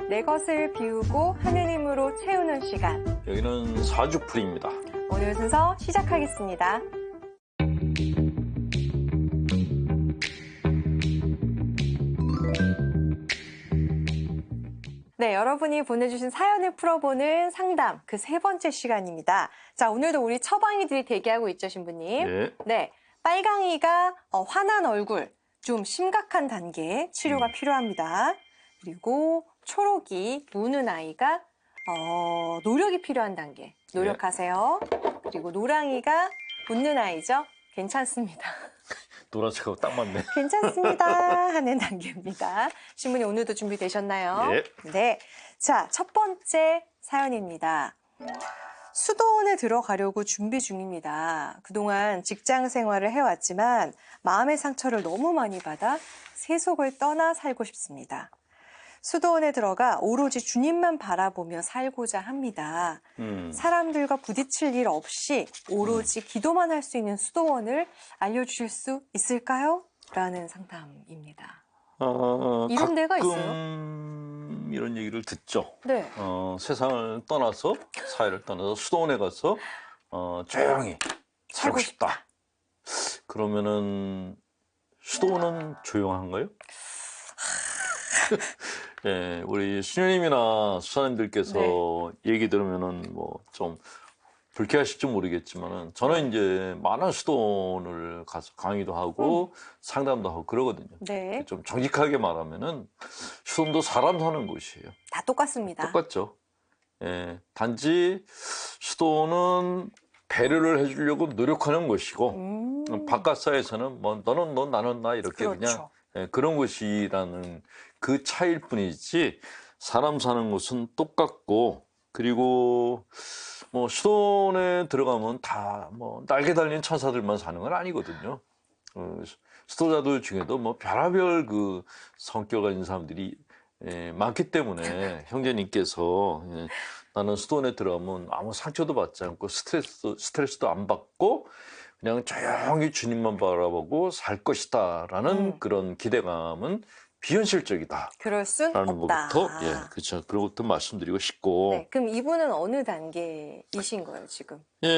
내 것을 비우고 하느님으로 채우는 시간. 여기는 사주풀이입니다. 오늘 순서 시작하겠습니다. 네, 여러분이 보내주신 사연을 풀어보는 상담, 그 세 번째 시간입니다. 자, 오늘도 우리 처방이들이 대기하고 있죠, 신부님? 네. 네, 빨강이가 화난 얼굴, 좀 심각한 단계 치료가 필요합니다. 그리고 초록이, 우는 아이가 노력이 필요한 단계, 노력하세요. 그리고 노랑이가 웃는 아이죠? 괜찮습니다. 노란색하고 딱 맞네. 괜찮습니다 하는 단계입니다. 신부님 오늘도 준비되셨나요? 네. 네. 자, 첫 번째 사연입니다. 수도원에 들어가려고 준비 중입니다. 그동안 직장 생활을 해왔지만 마음의 상처를 너무 많이 받아 세속을 떠나 살고 싶습니다. 수도원에 들어가 오로지 주님만 바라보며 살고자 합니다. 사람들과 부딪힐 일 없이 오로지 기도만 할 수 있는 수도원을 알려주실 수 있을까요? 라는 상담입니다. 이런 데가 있어요? 가끔 이런 얘기를 듣죠. 네. 세상을 떠나서, 사회를 떠나서 수도원에 가서 조용히 살고 싶다. 그러면은 수도원은 조용한가요? 예, 우리 수녀님이나 수사님들께서 얘기 들으면은 뭐 좀 불쾌하실지 모르겠지만은 저는 이제 많은 수도원을 가서 강의도 하고 상담도 하고 그러거든요. 네. 좀 정직하게 말하면은 수도원도 사람 사는 곳이에요. 다 똑같습니다. 똑같죠. 예, 단지 수도원은 배려를 해주려고 노력하는 곳이고 바깥 사회에서는 뭐 너는 너 나는 나 이렇게 그렇죠. 그냥 그런 곳이라는 그 차이일 뿐이지 사람 사는 곳은 똑같고 그리고 뭐 수도원에 들어가면 다 뭐 날개 달린 천사들만 사는 건 아니거든요. 수도자들 중에도 뭐 별의별 그 성격 가진 사람들이 많기 때문에 형제님께서 나는 수도원에 들어가면 아무 상처도 받지 않고 스트레스도 안 받고 그냥 조용히 주님만 바라보고 살 것이다 라는 그런 기대감은 비현실적이다. 그럴 순 라는 없다. 것부터, 예, 그렇죠. 그런 것도 말씀드리고 싶고. 네, 그럼 이분은 어느 단계이신 거예요, 지금? 예,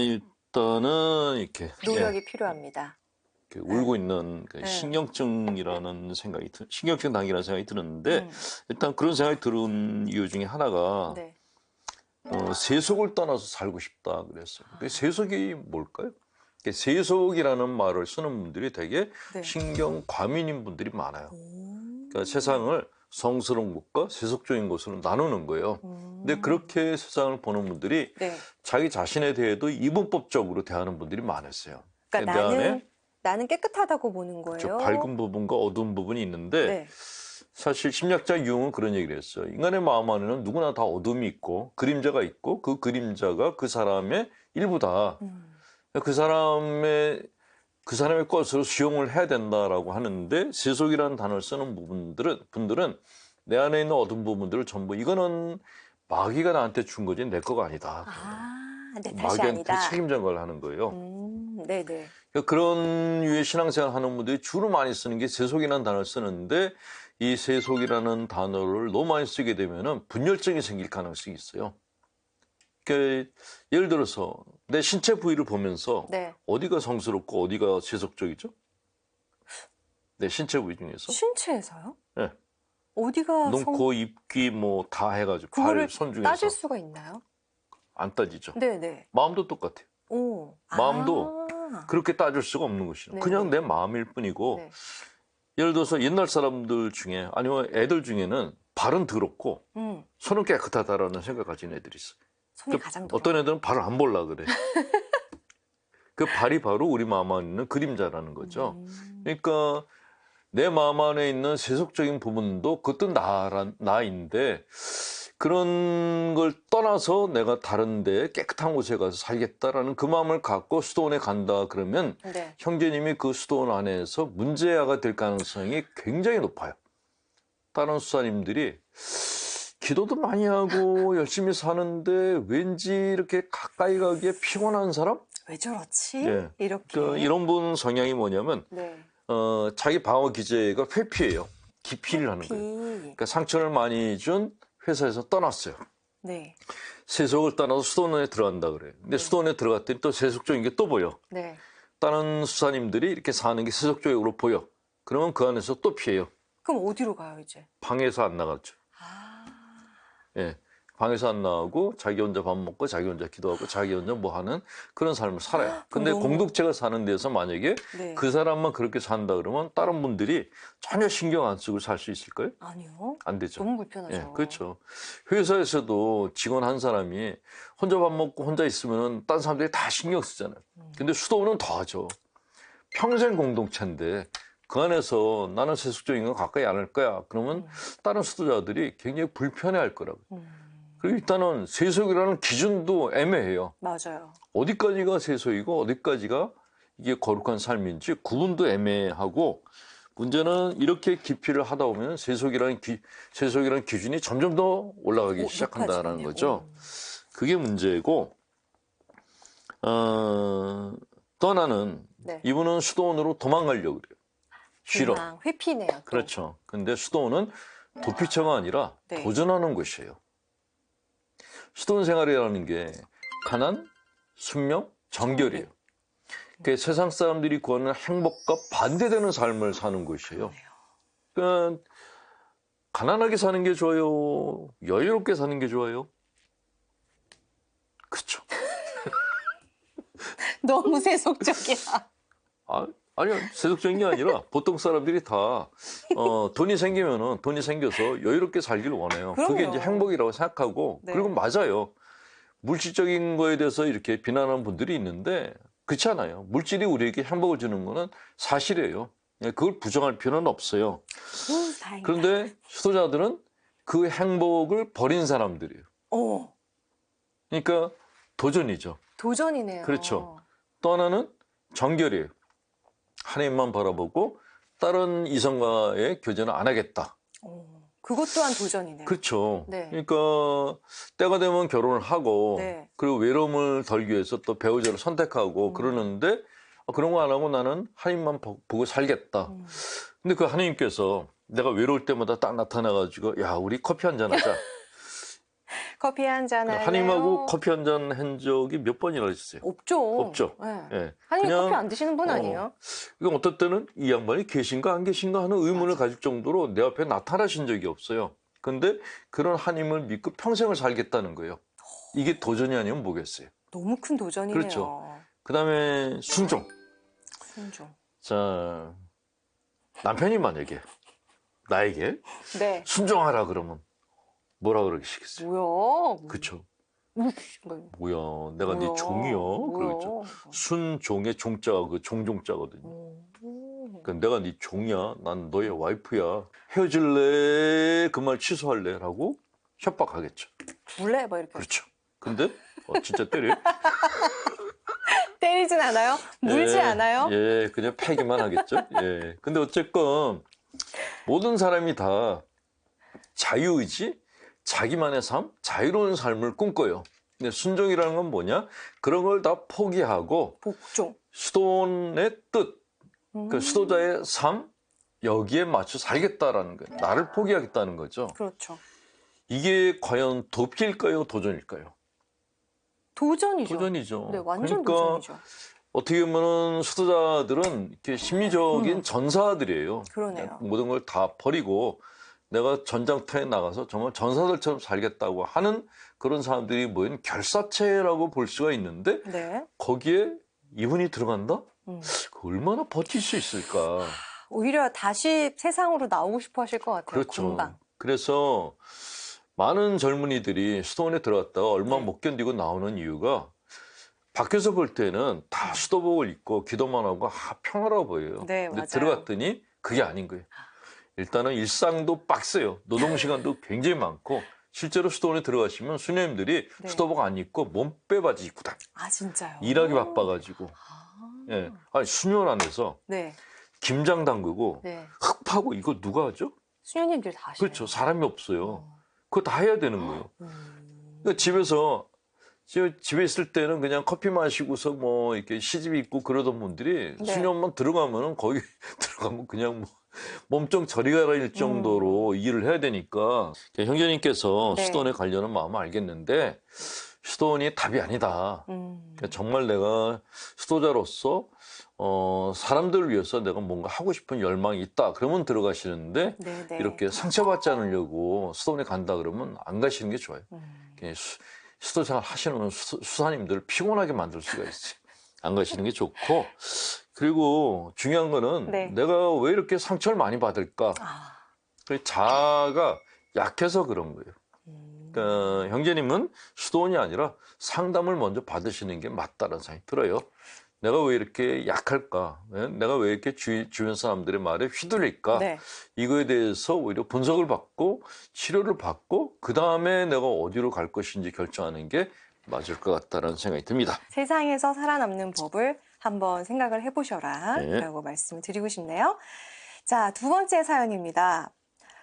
일단은 이렇게. 노력이 필요합니다. 울고 있는 그 신경증이라는 생각이, 신경증 단계라는 생각이 들었는데, 일단 그런 생각이 들은 이유 중에 하나가, 세속을 떠나서 살고 싶다 그랬어요. 세속이 뭘까요? 세속이라는 말을 쓰는 분들이 되게 신경 과민인 분들이 많아요. 그러니까 세상을 성스러운 곳과 세속적인 곳으로 나누는 거예요. 근데 그렇게 세상을 보는 분들이 자기 자신에 대해도 이분법적으로 대하는 분들이 많았어요. 그러니까 나는 깨끗하다고 보는 거예요. 밝은 부분과 어두운 부분이 있는데 사실 심리학자 융은 그런 얘기를 했어요. 인간의 마음 안에는 누구나 다 어둠이 있고 그림자가 있고 그 그림자가 그 사람의 일부다. 그 사람의 것으로 수용을 해야 된다라고 하는데 세속이라는 단어를 쓰는 분들은 내 안에 있는 어두운 부분들을 전부 이거는 마귀가 나한테 준 거지 내 거가 아니다. 내 탓이 마귀한테 아니다. 책임전가를 하는 거예요. 네네. 그러니까 그런 유의 신앙생활 하는 분들이 주로 많이 쓰는 게 세속이라는 단어를 쓰는데 이 세속이라는 단어를 너무 많이 쓰게 되면은 분열증이 생길 가능성이 있어요. 그러니까 예를 들어서 내 신체 부위를 보면서 어디가 성스럽고 어디가 세속적이죠? 내 신체 부위 중에서. 신체에서요? 네. 어디가 눈, 코, 입, 귀 뭐 다 해가지고 발, 손 중에서. 따질 수가 있나요? 안 따지죠. 네네. 마음도 똑같아요. 마음도 그렇게 따질 수가 없는 것이죠. 그냥 내 마음일 뿐이고 예를 들어서 옛날 사람들 중에 아니면 애들 중에는 발은 더럽고 손은 깨끗하다라는 생각 가진 애들이 있어요. 손이 가장 더러워. 어떤 애들은 발을 안 볼라 그래. 그 발이 바로 우리 마음 안에 있는 그림자라는 거죠. 그러니까 내 마음 안에 있는 세속적인 부분도 그것도 나인데 그런 걸 떠나서 내가 다른 데 깨끗한 곳에 가서 살겠다라는 그 마음을 갖고 수도원에 간다 그러면 형제님이 그 수도원 안에서 문제아가 될 가능성이 굉장히 높아요. 다른 수사님들이 기도도 많이 하고 열심히 사는데 왠지 이렇게 가까이 가기에 피곤한 사람? 왜 저렇지? 이렇게. 이런 분 성향이 뭐냐면 자기 방어 기제가 회피예요. 기피를 하는 거예요. 피. 그러니까 상처를 많이 준 회사에서 떠났어요. 네. 세속을 떠나서 수도원에 들어간다 그래요. 근데 수도원에 들어갔더니 또 세속적인 게 또 보여. 네. 다른 수사님들이 이렇게 사는 게 세속적으로 보여. 그러면 그 안에서 또 피해요. 그럼 어디로 가요, 이제? 방에서 안 나갔죠. 아. 예. 방에서 안 나가고 자기 혼자 밥 먹고 자기 혼자 기도하고 자기 혼자 뭐 하는 그런 삶을 살아요. 근데 너무- 공동체가 사는 데서 만약에 네. 그 사람만 그렇게 산다 그러면 다른 분들이 전혀 신경 안 쓰고 살 수 있을까요? 아니요. 안 되죠. 너무 불편하죠. 예, 그렇죠. 회사에서도 직원 한 사람이 혼자 밥 먹고 혼자 있으면 딴 사람들이 다 신경 쓰잖아요. 근데 수도원은 더 하죠. 평생 공동체인데 그 안에서 나는 세속적인 거 가까이 안 할 거야. 그러면 다른 수도자들이 굉장히 불편해할 거라고. 그리고 일단은 세속이라는 기준도 애매해요. 맞아요. 어디까지가 세속이고 어디까지가 이게 거룩한 삶인지 구분도 애매하고 문제는 이렇게 기피를 하다 보면 세속이라는 기준이 점점 더 올라가기 시작한다라는 높아지네요. 거죠. 그게 문제고 또 하나는 네. 이분은 수도원으로 도망가려고 그래요. 싫어. 도망, 회피네요. 또. 그렇죠. 근데 수도원은 도피처가 아니라 네. 도전하는 곳이에요. 수도원 생활이라는 게 가난, 순명, 정결이에요. 그러니까 세상 사람들이 구하는 행복과 반대되는 삶을 사는 곳이에요. 그러니까 가난하게 사는 게 좋아요? 여유롭게 사는 게 좋아요? 그렇죠. 너무 세속적이야. 아니요. 세속적인 게 아니라 보통 사람들이 다 돈이 생겨서 여유롭게 살기를 원해요. 그게 그럼요. 이제 행복이라고 생각하고 네. 그리고 맞아요. 물질적인 거에 대해서 이렇게 비난하는 분들이 있는데 그렇지 않아요. 물질이 우리에게 행복을 주는 거는 사실이에요. 그걸 부정할 필요는 없어요. 다행이다. 그런데 수도자들은 그 행복을 버린 사람들이에요. 그러니까 도전이죠. 도전이네요. 그렇죠. 또 하나는 정결이에요. 하나님만 바라보고 다른 이성과의 교제는 안 하겠다. 그것 또한 도전이네요. 그렇죠. 네. 그러니까 때가 되면 결혼을 하고 네. 그리고 외로움을 덜기 위해서 또 배우자를 선택하고 그러는데 그런 거 안 하고 나는 하나님만 보고 살겠다. 근데 그 하나님께서 내가 외로울 때마다 딱 나타나가지고 야 우리 커피 한잔 하자. 커피 한잔 할래요? 하나님하고 커피 한잔 한 적이 몇 번이나 있어요. 없죠. 없죠. 네. 예. 하나님 그냥, 커피 안 드시는 분 아니에요? 이건 어떨 때는 이 양반이 계신가 안 계신가 하는 의문을 가질 정도로 내 앞에 나타나신 적이 없어요. 근데 그런 하나님을 믿고 평생을 살겠다는 거예요. 이게 도전이 아니면 뭐겠어요. 너무 큰 도전이네요. 그렇죠. 그 다음에 순종. 순종. 자, 남편이 만약에 나에게 네. 순종하라 그러면 뭐라 그러시겠어요? 뭐야? 그쵸. 뭐, 뭐야, 내가 네 뭐야? 종이요? 뭐야? 그러겠죠. 순종의 종자가 그 종종자거든요. 그러니까 내가 네 종이야. 난 너의 와이프야. 헤어질래? 그 말 취소할래? 라고 협박하겠죠. 둘래? 뭐 이렇게. 그렇죠. 근데 진짜 때려? 때리진 않아요? 물지 예, 않아요? 예, 그냥 패기만 하겠죠. 예. 근데 어쨌건 모든 사람이 다 자유의지, 자기만의 삶, 자유로운 삶을 꿈꿔요. 근데 순종이라는 건 뭐냐? 그런 걸 다 포기하고 복종. 수도원의 뜻, 그 수도자의 삶, 여기에 맞춰 살겠다라는 거예요. 나를 포기하겠다는 거죠. 그렇죠. 이게 과연 도피일까요? 도전일까요? 도전이죠. 도전이죠. 네, 완전 그러니까 도전이죠. 어떻게 보면 수도자들은 이렇게 심리적인 전사들이에요. 그러네요. 모든 걸 다 버리고 내가 전장터에 나가서 정말 전사들처럼 살겠다고 하는 그런 사람들이 모인 결사체라고 볼 수가 있는데 네. 거기에 이분이 들어간다? 얼마나 버틸 수 있을까? 오히려 다시 세상으로 나오고 싶어 하실 것 같아요. 그렇죠. 금방. 그래서 많은 젊은이들이 수도원에 들어갔다가 얼마 네. 못 견디고 나오는 이유가 밖에서 볼 때는 다 수도복을 입고 기도만 하고 평화로워 보여요. 네, 근데 맞아요. 들어갔더니 그게 아닌 거예요. 일단은 일상도 빡세요. 노동시간도 굉장히 많고 실제로 수도원에 들어가시면 수녀님들이 네. 수도복 안 입고 몸빼 바지 입고 다 아, 진짜요? 일하기 바빠가지고 아. 예. 아니 수녀원 안에서 네. 김장 담그고 네. 흙 파고 이거 누가 하죠? 수녀님들 다 하시네요. 그렇죠. 사람이 없어요. 그거 다 해야 되는 거예요. 음. 그러니까 집에 있을 때는 그냥 커피 마시고서 뭐 이렇게 시집 있고 그러던 분들이 네. 수녀원만 들어가면은 거기 들어가면 그냥 뭐 몸종 저리 가라일 정도로 일을 해야 되니까 형제님께서 네. 수도원에 가려는 마음은 알겠는데 수도원이 답이 아니다. 그러니까 정말 내가 수도자로서 사람들을 위해서 내가 뭔가 하고 싶은 열망이 있다. 그러면 들어가시는데 네네. 이렇게 상처받지 않으려고 수도원에 간다 그러면 안 가시는 게 좋아요. 수도생활 하시는 수사님들 피곤하게 만들 수가 있어요. 안 가시는 게 좋고 그리고 중요한 거는 네. 내가 왜 이렇게 상처를 많이 받을까? 아, 그 자아가 약해서 그런 거예요. 그러니까 형제님은 수도원이 아니라 상담을 먼저 받으시는 게 맞다는 생각이 들어요. 내가 왜 이렇게 약할까? 내가 왜 이렇게 주변 사람들의 말에 휘둘릴까? 네. 이거에 대해서 오히려 분석을 받고 치료를 받고 그 다음에 내가 어디로 갈 것인지 결정하는 게 맞을 것 같다는 생각이 듭니다. 세상에서 살아남는 법을 한번 생각을 해보셔라 네. 라고 말씀을 드리고 싶네요. 자, 두 번째 사연입니다.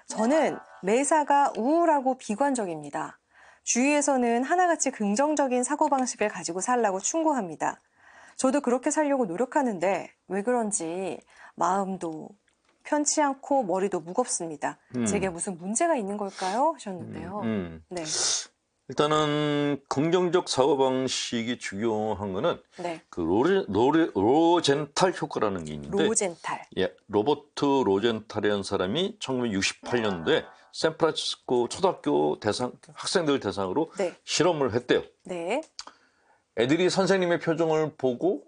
저는 매사가 우울하고 비관적입니다. 주위에서는 하나같이 긍정적인 사고방식을 가지고 살라고 충고합니다. 저도 그렇게 살려고 노력하는데 왜 그런지 마음도 편치 않고 머리도 무겁습니다. 제게 무슨 문제가 있는 걸까요? 하셨는데요. 네. 일단은 긍정적 사고방식이 중요한 거는 네. 그 로젠탈 효과라는 게 있는데 로젠탈. 예, 로버트 로젠탈이라는 사람이 1968년도에 샌프란시스코 초등학교 학생들 대상으로 네. 실험을 했대요. 네. 애들이 선생님의 표정을 보고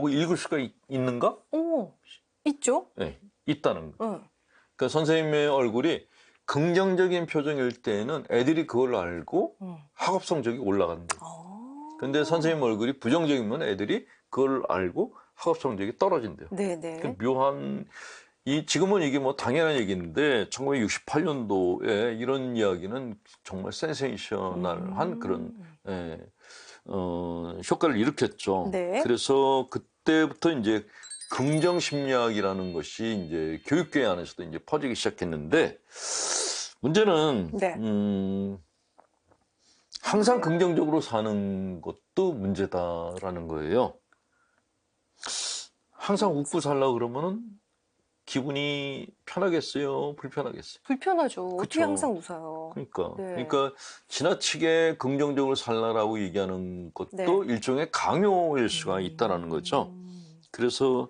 읽을 수가 있는가? 오, 있죠? 네, 있다는 거. 응. 그러니까 선생님의 얼굴이 긍정적인 표정일 때는 애들이 그걸 알고 학업 성적이 올라간대요. 근데 선생님 얼굴이 부정적이면 애들이 그걸 알고 학업 성적이 떨어진대요. 네네. 그러니까 묘한 지금은 이게 뭐 당연한 얘기인데 1968년도에 이런 이야기는 정말 센세이셔널한 그런 효과를 일으켰죠. 네. 그래서 그때부터 이제 긍정 심리학이라는 것이 이제 교육계 안에서도 이제 퍼지기 시작했는데 문제는 네. 항상 긍정적으로 사는 것도 문제다라는 거예요. 항상 웃고 살려고 그러면은 기분이 편하겠어요? 불편하겠어요? 불편하죠. 어떻게 그쵸. 항상 웃어요. 그러니까. 네. 그러니까 지나치게 긍정적으로 살라라고 얘기하는 것도 네. 일종의 강요일 수가 있다라는 거죠. 그래서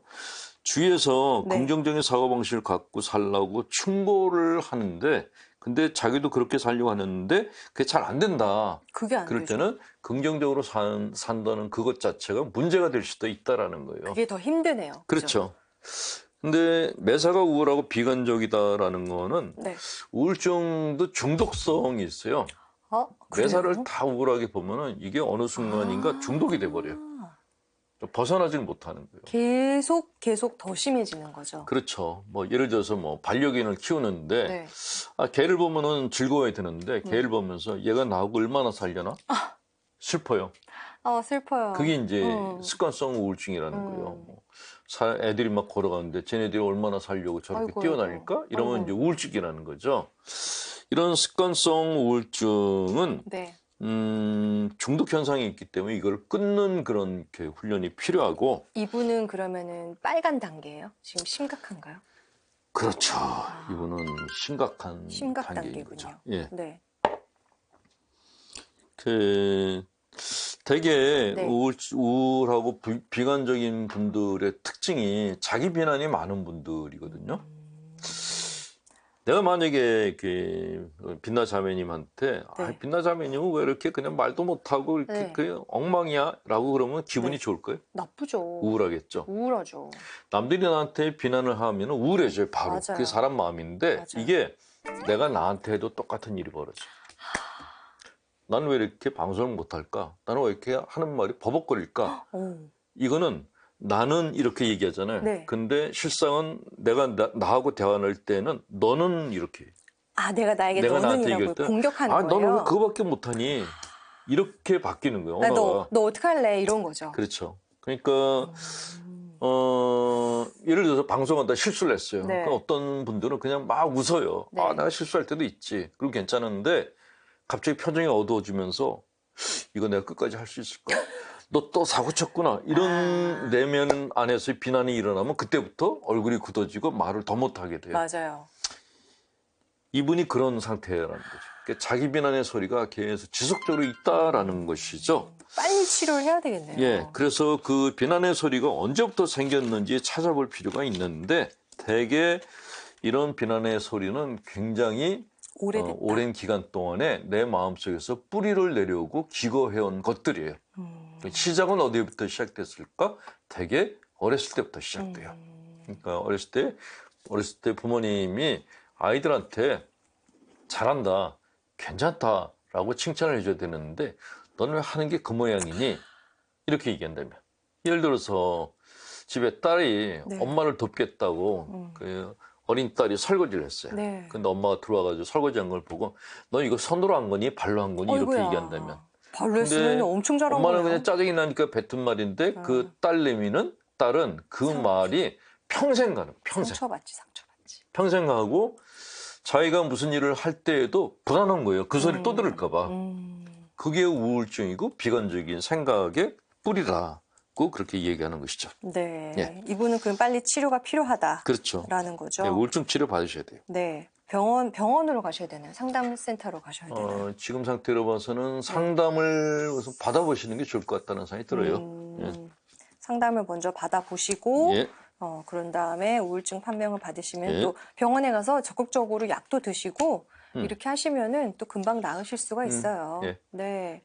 주위에서 네. 긍정적인 사고방식을 갖고 살라고 충고를 하는데 근데 자기도 그렇게 살려고 하는데 그게 잘 안 된다. 그게 안 그럴 되죠. 때는 긍정적으로 산다는 그것 자체가 문제가 될 수도 있다라는 거예요. 그게 더 힘드네요. 그죠? 그렇죠. 근데 매사가 우울하고 비관적이다라는 거는 네. 우울증도 중독성이 있어요. 그래요? 매사를 다 우울하게 보면은 이게 어느 순간인가 중독이 돼 버려요. 벗어나질 못하는 거예요. 계속 더 심해지는 거죠. 그렇죠. 뭐 예를 들어서 뭐 반려견을 키우는데 네. 개를 보면은 즐거워야 되는데 개를 보면서 얘가 나하고 얼마나 살려나 슬퍼요. 슬퍼요. 그게 이제 습관성 우울증이라는 거예요. 뭐 애들이 막 걸어가는데 쟤네들이 얼마나 살려고 저렇게 아이고, 뛰어다닐까? 이러면 아이고. 이제 우울증이라는 거죠. 이런 습관성 우울증은 네. 중독 현상이 있기 때문에 이걸 끊는 그런 이렇게 훈련이 필요하고. 이분은 그러면은 빨간 단계예요? 지금 심각한가요? 그렇죠. 이분은 심각한 심각 단계인 거죠. 단계군요. 예. 네. 되게 네. 우울하고 비관적인 분들의 특징이 자기 비난이 많은 분들이거든요. 내가 만약에 빛나 자매님한테 네. 빛나 자매님은 왜 이렇게 그냥 말도 못하고 이렇게 네. 그 엉망이야? 라고 그러면 기분이 네. 좋을 거예요? 나쁘죠. 우울하겠죠. 우울하죠. 남들이 나한테 비난을 하면 우울해져요, 바로. 맞아요. 그게 사람 마음인데 맞아요. 이게 내가 나한테 해도 똑같은 일이 벌어져. 나는 왜 이렇게 방송을 못할까? 나는 왜 이렇게 하는 말이 버벅거릴까? 이거는 나는 이렇게 얘기하잖아요. 네. 근데 실상은 내가 나하고 대화를 할 때는 너는 이렇게. 내가 나에게 내가 나한테 너는이라고 얘기할 때 공격하는 거예요. 너는 왜 그거밖에 못하니? 이렇게 바뀌는 거예요. 언어가. 너 어떡할래? 이런 거죠. 그렇죠. 그러니까 예를 들어서 방송하다 실수를 했어요. 네. 그러니까 어떤 분들은 그냥 막 웃어요. 네. 내가 실수할 때도 있지. 그럼 괜찮은데 갑자기 표정이 어두워지면서 이거 내가 끝까지 할 수 있을까? 너 또 사고 쳤구나. 이런 내면 안에서 비난이 일어나면 그때부터 얼굴이 굳어지고 말을 더 못하게 돼요. 맞아요. 이분이 그런 상태라는 거죠. 그러니까 자기 비난의 소리가 계속 지속적으로 있다라는 것이죠. 빨리 치료를 해야 되겠네요. 예, 그래서 그 비난의 소리가 언제부터 생겼는지 찾아볼 필요가 있는데 대개 이런 비난의 소리는 굉장히 오래됐다. 오랜 기간 동안에 내 마음속에서 뿌리를 내려오고 기거해온 것들이에요. 시작은 어디부터 시작됐을까? 대개 어렸을 때부터 시작돼요. 그러니까 어렸을 때 부모님이 아이들한테 잘한다, 괜찮다라고 칭찬을 해줘야 되는데 너는 왜 하는 게 그 모양이니? 이렇게 얘기한다면. 예를 들어서 집에 딸이 네. 엄마를 돕겠다고 그 어린 딸이 설거지를 했어요. 네. 근데 엄마가 들어와가지고 설거지한 걸 보고 너 이거 손으로 한 거니? 발로 한 거니? 이렇게 어이구야. 얘기한다면. 발로 했으면 엄청 잘한 엄마는 거예요. 그냥 짜증이 나니까 뱉은 말인데 그 딸은 그 말이 평생 가는 평생. 상처받지. 평생 가고 자기가 무슨 일을 할 때에도 불안한 거예요. 그 소리 또 들을까 봐. 그게 우울증이고 비관적인 생각의 뿌리라고 그렇게 얘기하는 것이죠. 네. 예. 이분은 그럼 빨리 치료가 필요하다라는 그렇죠. 거죠. 네, 우울증 치료 받으셔야 돼요. 네. 병원으로 가셔야 되나요? 상담센터로 가셔야 되나요? 지금 상태로 봐서는 상담을 우선 받아보시는 게 좋을 것 같다는 생각이 들어요. 상담을 먼저 받아보시고 예. 그런 다음에 우울증 판명을 받으시면 예. 또 병원에 가서 적극적으로 약도 드시고 이렇게 하시면은 또 금방 나으실 수가 있어요. 예. 네.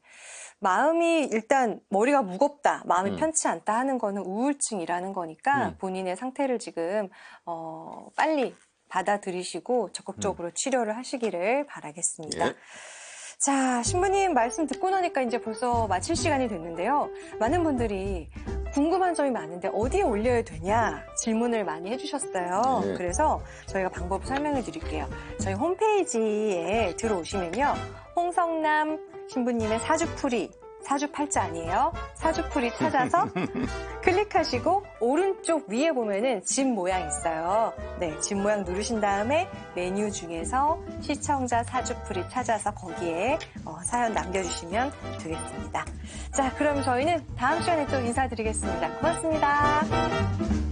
마음이 일단 머리가 무겁다, 마음이 편치 않다 하는 거는 우울증이라는 거니까 본인의 상태를 지금 빨리 받아들이시고 적극적으로 치료를 하시기를 바라겠습니다. 예. 자, 신부님 말씀 듣고 나니까 이제 벌써 마칠 시간이 됐는데요. 많은 분들이 궁금한 점이 많은데 어디에 올려야 되냐 질문을 많이 해주셨어요. 네. 그래서 저희가 방법을 설명해 드릴게요. 저희 홈페이지에 들어오시면요. 홍성남 신부님의 사주풀이, 사주팔자 아니에요. 사주풀이 찾아서 클릭하시고 오른쪽 위에 보면은 집 모양 있어요. 네, 집 모양 누르신 다음에 메뉴 중에서 시청자 사주풀이 찾아서 거기에 사연 남겨주시면 되겠습니다. 자, 그럼 저희는 다음 시간에 또 인사드리겠습니다. 고맙습니다.